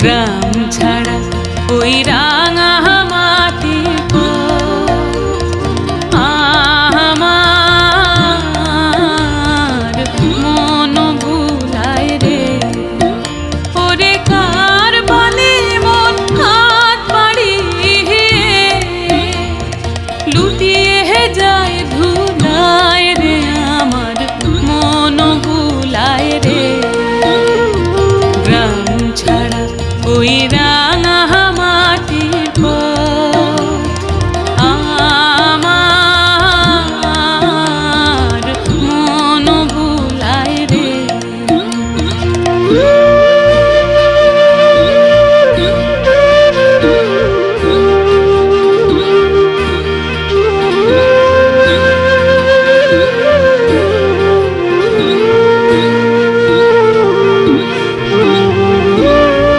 গ্রাম ছাড়া ওই রাঙা মাটি আমার মন ভুলায় রে। ওরে কার বলে মন হাত বাড়িয়ে লুটিয়ে যায় ধুলায় রে, আমার মন ভুলায় রে। গ্রাম ছাড়া ওই